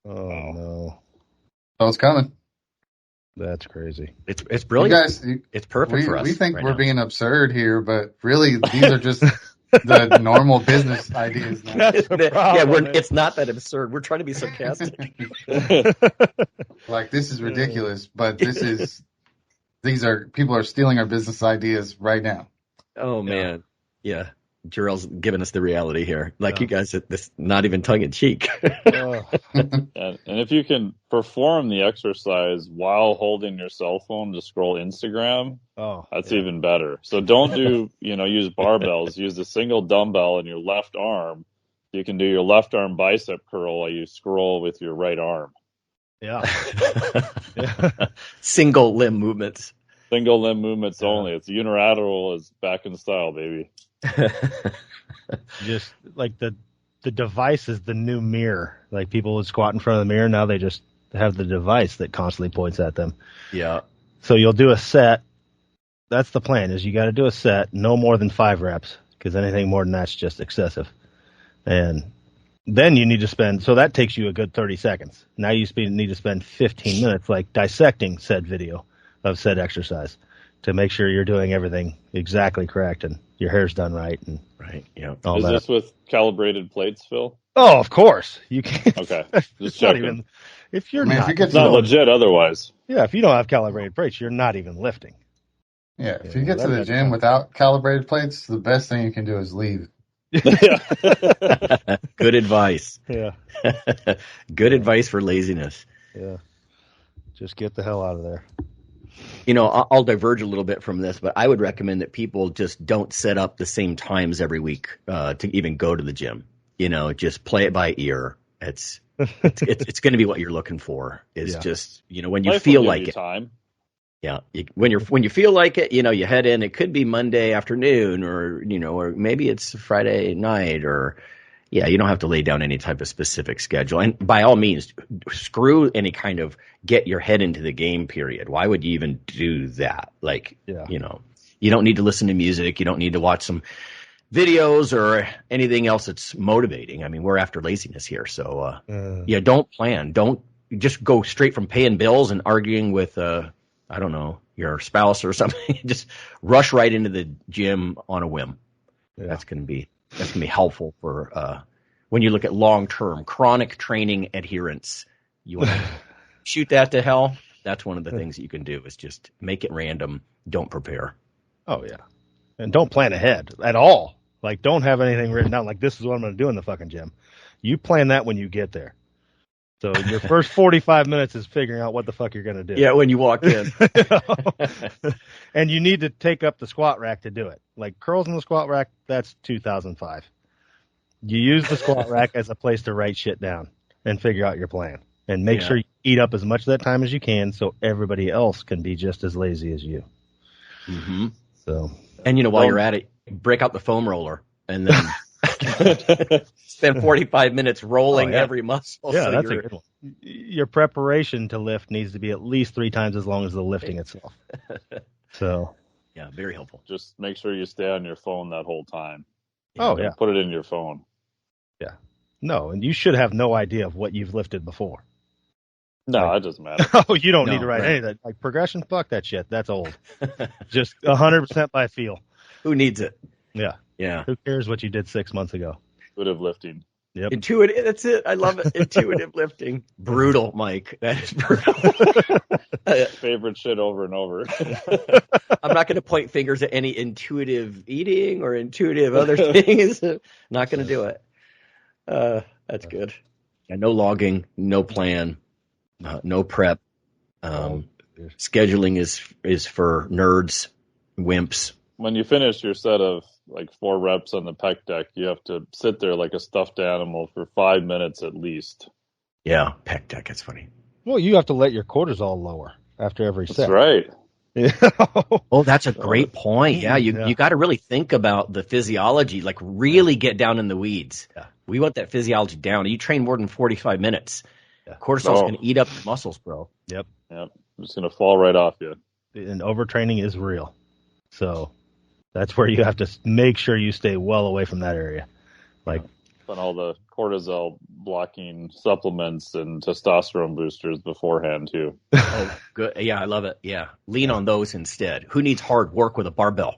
Oh no. So it's coming. That's crazy. It's brilliant. You guys, it's perfect for us. We think right we're now. being absurd here, but really these are just the normal business ideas now. That's the problem, it's not that absurd. We're trying to be sarcastic. This is ridiculous, but people are stealing our business ideas right now. Oh man. Yeah. Jarrell's giving us the reality here. You guys, this not even tongue in cheek. And if you can perform the exercise while holding your cell phone to scroll Instagram, that's even better. So don't do, use barbells. Use a single dumbbell in your left arm. You can do your left arm bicep curl while you scroll with your right arm. Yeah. Single limb movements. Single limb movements only. It's unilateral is back in style, baby. Just the device is the new mirror. People would squat in front of the mirror. Now they just have the device that constantly points at them. Yeah. So you'll do a set. That's the plan. Is you got to do a set, no more than 5 reps, because anything more than that's just excessive. And then you need to spend. So that takes you a good 30 seconds. Now you need to spend 15 minutes, dissecting said video of said exercise, to make sure you're doing everything exactly correct and your hair's done right. And yeah. Is this with calibrated plates, Phil? Oh, of course. You can't. Okay. Just checking. If you're it's not legit otherwise. Yeah, if you don't have calibrated plates, you're not even lifting. Yeah, if you get to the gym without calibrated plates, the best thing you can do is leave. Good advice. Yeah. Good advice for laziness. Yeah. Just get the hell out of there. I'll diverge a little bit from this, but I would recommend that people just don't set up the same times every week to even go to the gym. Just play it by ear. It's going to be what you're looking for. Just when you feel like it. Time. Yeah, when you feel like it, you head in. It could be Monday afternoon, or or maybe it's Friday night, or you don't have to lay down any type of specific schedule. And by all means, screw any kind of get your head into the game period. Why would you even do that? You don't need to listen to music. You don't need to watch some videos or anything else that's motivating. I mean, we're after laziness here. So, don't plan. Don't just go straight from paying bills and arguing with, I don't know, your spouse or something. Just rush right into the gym on a whim. Yeah. That's going to be helpful for when you look at long-term chronic training adherence. You want to shoot that to hell? That's one of the things that you can do is just make it random. Don't prepare. Oh, yeah. And don't plan ahead at all. Like, don't have anything written down like this is what I'm going to do in the fucking gym. You plan that when you get there. So your first 45 minutes is figuring out what the fuck you're going to do. Yeah, when you walk in. And you need to take up the squat rack to do it. Like curls in the squat rack, that's 2005. You use the squat rack as a place to write shit down and figure out your plan. And make sure you eat up as much of that time as you can so everybody else can be just as lazy as you. Mm-hmm. So, and, while you're at it, break out the foam roller and then spend 45 minutes rolling every muscle. Yeah, so that's a good one. Your preparation to lift needs to be at least 3 times as long as the lifting itself. So, yeah, very helpful. Just make sure you stay on your phone that whole time. Oh, yeah. Put it in your phone. Yeah. No, and you should have no idea of what you've lifted before. No, it doesn't matter. Oh, you don't need to write any of that. Like progression, fuck that shit. That's old. Just 100% by feel. Who needs it? Yeah. Yeah. Who cares what you did 6 months ago? Intuitive lifting. Yep. Intuitive. That's it. I love it. Intuitive lifting. Brutal, Mike. That is brutal. Favorite shit over and over. I'm not going to point fingers at any intuitive eating or intuitive other things. Not going to do it. That's good. Yeah, no logging, no plan, no prep. Scheduling is for nerds, wimps. When you finish your set of like 4 reps on the pec deck, you have to sit there like a stuffed animal for 5 minutes at least. Yeah, pec deck. That's funny. Well, you have to let your cortisol lower after every set. That's right. Oh, that's a great point. Yeah, you got to really think about the physiology, like really get down in the weeds. Yeah. We want that physiology down. You train more than 45 minutes. Yeah. Cortisol's going to eat up your muscles, bro. Yep. It's going to fall right off you. And overtraining is real. So that's where you have to make sure you stay well away from that area. Like, on all the cortisol blocking supplements and testosterone boosters beforehand too. Oh, good. Yeah, I love it. Yeah. Lean on those instead. Who needs hard work with a barbell?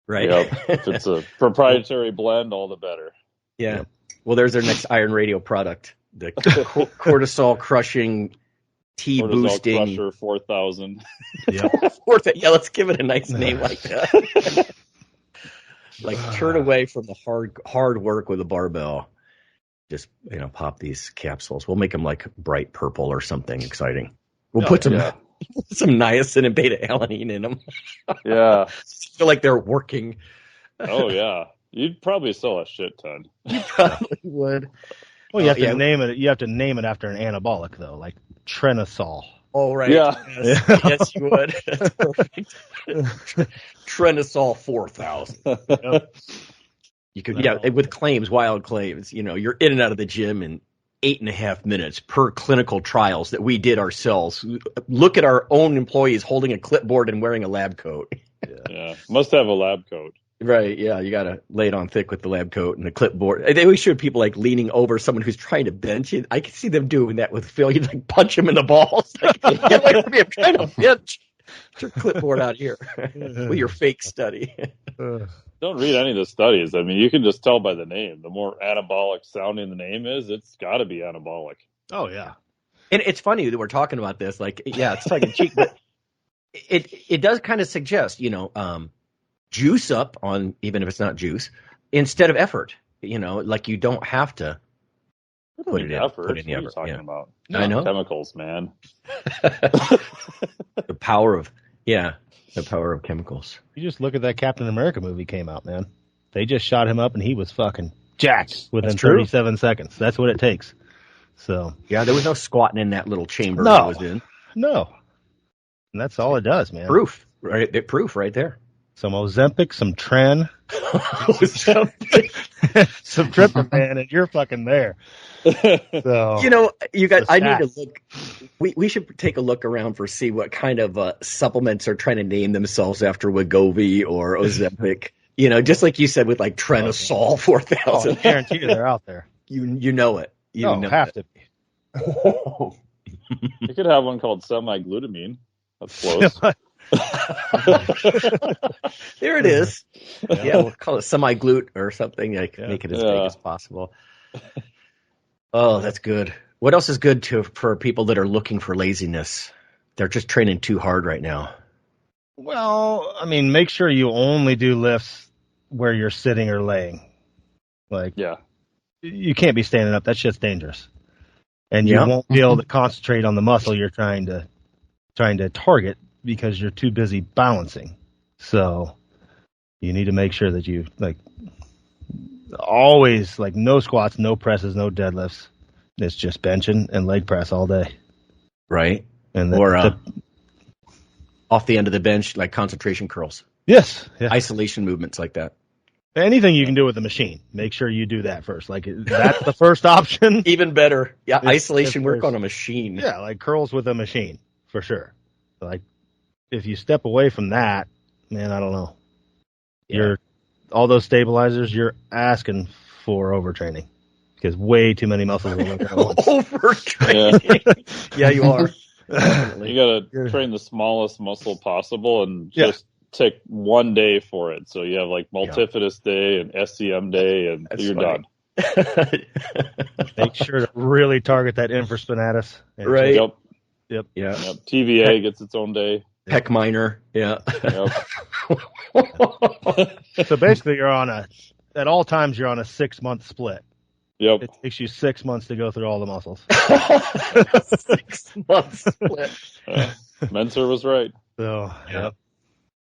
Right. Yep. If it's a proprietary blend, all the better. Yeah. Yep. Well, there's their next Iron Radio product. The cortisol crushing T boosting. Crusher 4000. Yeah. Yeah, let's give it a nice name like that. Like turn away from the hard work with a barbell. Just pop these capsules. We'll make them like bright purple or something exciting. We'll put some niacin and beta alanine in them. Yeah, feel like they're working. Oh yeah, you'd probably sell a shit ton. You probably would. Well, you have to name it. You have to name it after an anabolic though, like Trenosol. Oh, right. Yeah. Yes, you would. That's perfect. Trenosol 4000. Yep. You could, with claims, wild claims, you're in and out of the gym in 8.5 minutes per clinical trials that we did ourselves. Look at our own employees holding a clipboard and wearing a lab coat. Yeah. Must have a lab coat. Right, yeah, you got to lay it on thick with the lab coat and the clipboard. They always show people like leaning over someone who's trying to bench it. I can see them doing that with Phil. You'd like punch him in the balls. Like, get away from me, I'm trying to bench. Get your clipboard out here with your fake study. Don't read any of the studies. I mean, you can just tell by the name. The more anabolic sounding the name is, it's got to be anabolic. Oh, yeah. And it's funny that we're talking about this. Like, yeah, it's tongue in cheek, but it does kind of suggest, juice up on, even if it's not juice, instead of effort. Like you don't have to put it in. Effort. Put in the what effort. Are you talking about? I know. Chemicals, man. The power of chemicals. You just look at that Captain America movie came out, man. They just shot him up and he was fucking jacked within 37 seconds. That's what it takes. So yeah, there was no squatting in that little chamber that was in. No. And that's all it does, man. Proof, right? Proof right there. Some Ozempic, some Tren, some Tryptophan, and you're fucking there. So, you guys, I need to look. We should take a look around see what kind of supplements are trying to name themselves after Wegovy or Ozempic. Just like you said with like Trenosol 4000. I guarantee you they're out there. You know it. You have to be. You could have one called semi-glutamine. That's close. There it is. Yeah, we'll call it semi-glute or something. Make it as big as possible. Oh, that's good. What else is good for people that are looking for laziness? They're just training too hard right now. Well, I mean, make sure you only do lifts where you're sitting or laying. Like, Yeah. You can't be standing up. That shit's dangerous. And you won't be able to concentrate on the muscle you're trying to target because you're too busy balancing. So you need to make sure that you always no squats, no presses, no deadlifts. It's just benching and leg press all day. Right. And off the end of the bench, like concentration curls. Yes. Yeah. Isolation movements like that. Anything you can do with the machine, make sure you do that first. Like, that's the first option. Even better. Yeah, isolation work on a machine. Yeah, like curls with a machine, for sure. Like, if you step away from that, man, I don't know. Yeah. All those stabilizers, you're asking for overtraining. Because way too many muscles will work at once. Overtraining. Yeah, you are. Definitely. You got to train the smallest muscle possible and just take one day for it. So you have like multifidus day and SCM day, and you're done. Make sure to really target that infraspinatus. Right. Yep. TVA gets its own day. Pec minor. Yeah. Yep. So basically, at all times, you're on a 6-month split. Yep. It takes you 6 months to go through all the muscles. 6 months split. Mentor was right. So,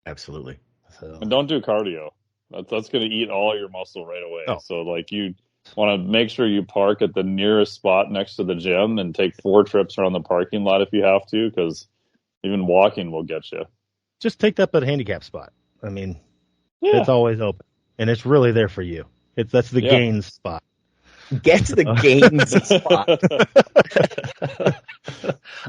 absolutely. So. And don't do cardio. That's going to eat all your muscle right away. Oh. So, like, you want to make sure you park at the nearest spot next to the gym and take 4 trips around the parking lot if you have to, because even walking will get you. Just take that handicap spot. I mean, it's always open, and it's really there for you. That's the gains spot. Get to the gains spot.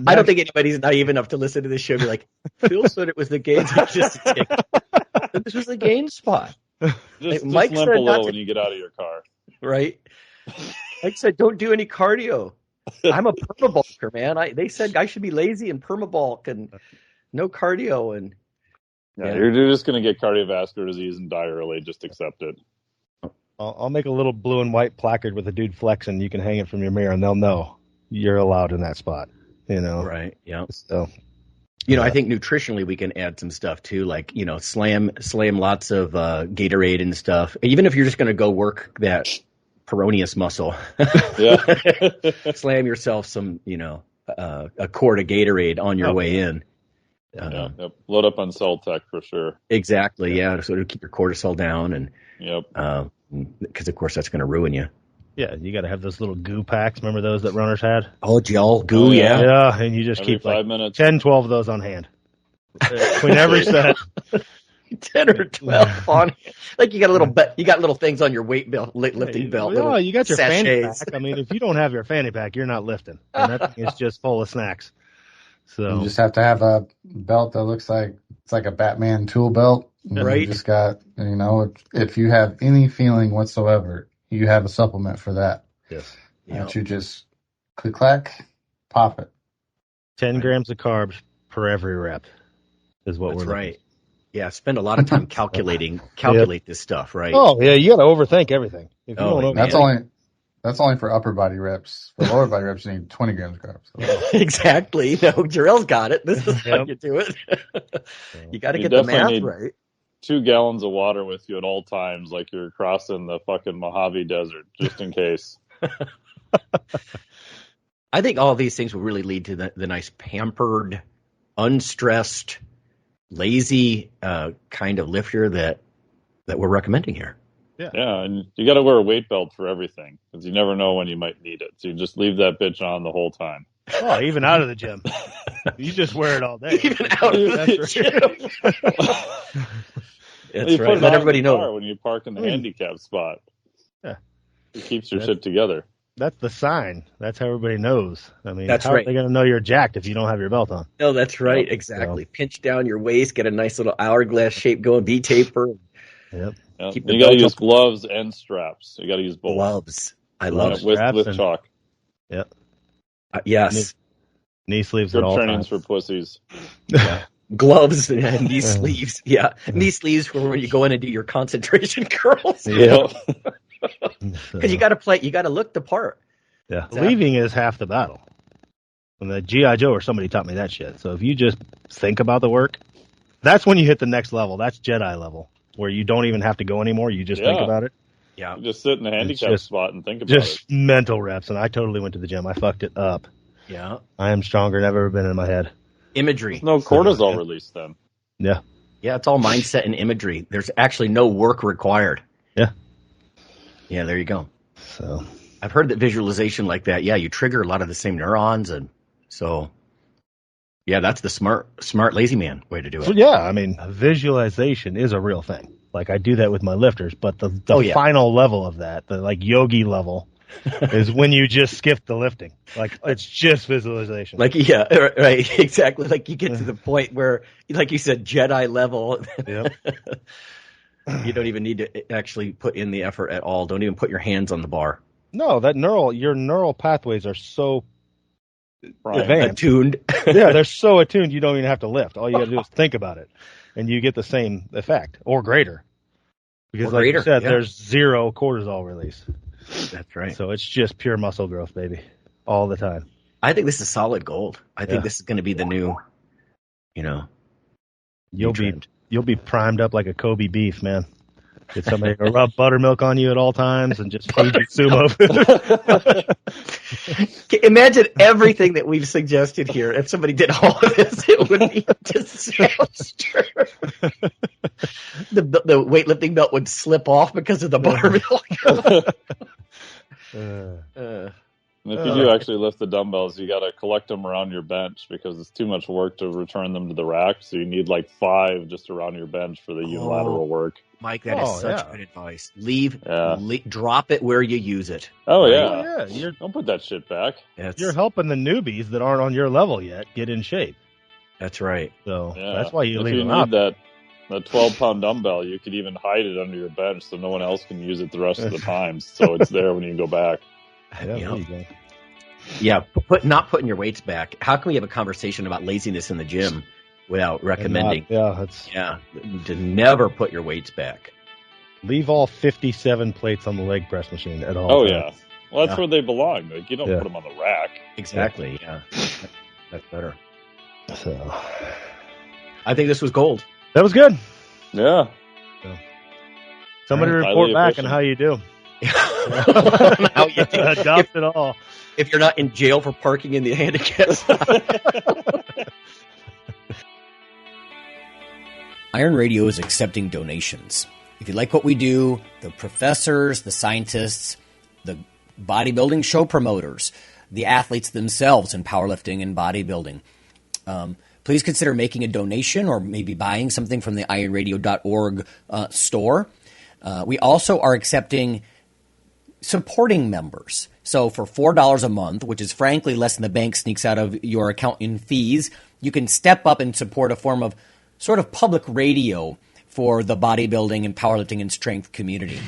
I don't think anybody's naive enough to listen to this show and be like, Phil said it was the gains. This was the gains spot. Just limp a little when you get out of your car. Right? Mike said, don't do any cardio. I'm a permabulker, man. They said I should be lazy and permabulk and no cardio. And you're just going to get cardiovascular disease and die early. Just accept it. I'll make a little blue and white placard with a dude flexing. You can hang it from your mirror, and they'll know you're allowed in that spot. Right? Yeah. So, I think nutritionally we can add some stuff too, like slam lots of Gatorade and stuff. Even if you're just going to go work that peroneus muscle, slam yourself some, a quart of Gatorade on your way in. Load up on Celtec for sure. Exactly. Yeah. So to keep your cortisol down and. Because of course that's going to ruin you. Yeah, you got to have those little goo packs. Remember those that runners had? Oh, gel goo, yeah. And you just every keep 5 minutes. 10, 12 of those on hand between every set. 10 or 12 on hand. Like you got little things on your weight belt, lifting belt. Well, you got your fanny sachets. pack. I mean, if you don't have your fanny pack, you're not lifting, and that thing is just full of snacks. So you just have to have a belt that looks like it's like a Batman tool belt. Right. You just got, if you have any feeling whatsoever, you have a supplement for that. Yes. You just click, clack, pop it. 10 grams of carbs per every rep is what That's we're right. Yeah, spend a lot of time calculate this stuff, right? Oh, yeah, you got to overthink everything. If you don't That's only for upper body reps. For lower body reps, you need 20 grams of carbs. Exactly. Jarrell's got it. This is how you do it. You got to get the math right. 2 gallons of water with you at all times, like you're crossing the fucking Mojave Desert, just in case. I think all of these things will really lead to the nice pampered, unstressed, lazy kind of lifter that we're recommending here. Yeah, and you got to wear a weight belt for everything because you never know when you might need it. So you just leave that bitch on the whole time. Oh, even out of the gym. You just wear it all day. Even out of the gym. That's right. Let everybody know. When you park in the handicap spot. Yeah. It keeps your shit together. That's the sign. That's how everybody knows. I mean, that's how are they going to know you're jacked if you don't have your belt on? No, that's right. Exactly. So. Pinch down your waist, get a nice little hourglass shape going, V-taper. Yep. You got to use gloves and straps. You got to use both. Gloves. I love with chalk. Yep. Yes. Knee sleeves Good at all trainings times. For pussies. Yeah. Gloves and knee sleeves. Yeah. Knee sleeves for when you go in and do your concentration curls. Yeah. Because you got to look the part. Yeah, Exactly. leaving is half the battle. When the G.I. Joe or somebody taught me that shit. So if you just think about the work, that's when you hit the next level. That's Jedi level, where you don't even have to go anymore. You just think about it. Yeah. You just sit in the handicap just- spot and think about Just mental reps. And I totally went to the gym. I fucked it up. Yeah. I am stronger than I've ever been in my head. Imagery. it. No cortisol release then. Yeah. Yeah, it's all mindset and imagery. There's actually no work required. Yeah. Yeah, there you go. So I've heard that visualization like that, you trigger a lot of the same neurons, and so yeah, that's the smart lazy man way to do it. So yeah, I mean, visualization is a real thing. Like I do that with my lifters, but the final level of that, the like yogi level, is when you just skip the lifting. Like it's just visualization. Like right, exactly. Like you get to the point where, like you said, Jedi level. Yep. You don't even need to actually put in the effort at all. Don't even put your hands on the bar. No, your neural pathways are so advanced. Attuned. Yeah, they're so attuned you don't even have to lift. All you got to do is think about it, and you get the same effect or greater. Because, like you said, there's zero cortisol release. That's right. So it's just pure muscle growth, baby, all the time. I think this is solid gold. I think this is going to be the new, You'll be primed up like a Kobe beef, man. Get somebody to rub buttermilk on you at all times and just feed you sumo food. Imagine everything that we've suggested here. If somebody did all of this, it would be a disaster. The weightlifting belt would slip off because of the buttermilk. And if you do actually lift the dumbbells, you got to collect them around your bench because it's too much work to return them to the rack. So you need like 5 just around your bench for the unilateral work. Mike, that is such good advice. Drop it where you use it. Oh, yeah. Don't put that shit back. You're helping the newbies that aren't on your level yet get in shape. That's right. So that's why you leave them out. That 12-pound dumbbell, you could even hide it under your bench so no one else can use it the rest of the time. So it's there when you go back. Yeah, there you go. Yeah, not putting your weights back. How can we have a conversation about laziness in the gym without recommending? To never put your weights back. Leave all 57 plates on the leg press machine at all. Oh, yeah. Well, that's where they belong. Like, you don't put them on the rack. Exactly, That's better. So, I think this was gold. That was good. Yeah. Somebody report back on how you do. How you do. Adopt it all. If you're not in jail for parking in the handicap spot. Iron Radio is accepting donations. If you like what we do, the professors, the scientists, the bodybuilding show promoters, the athletes themselves in powerlifting and bodybuilding, please consider making a donation or maybe buying something from the ironradio.org store. We also are accepting supporting members. So for $4 a month, which is frankly less than the bank sneaks out of your account in fees, you can step up and support a form of sort of public radio for the bodybuilding and powerlifting and strength community.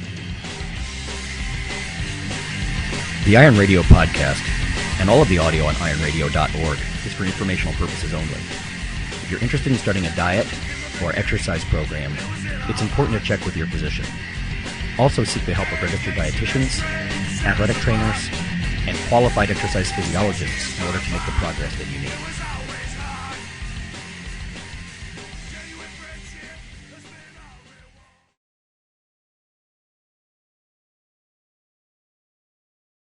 The Iron Radio podcast and all of the audio on ironradio.org is for informational purposes only. If you're interested in starting a diet or exercise program, it's important to check with your physician. Also seek the help of registered dietitians, athletic trainers, and qualified exercise physiologists in order to make the progress that you need.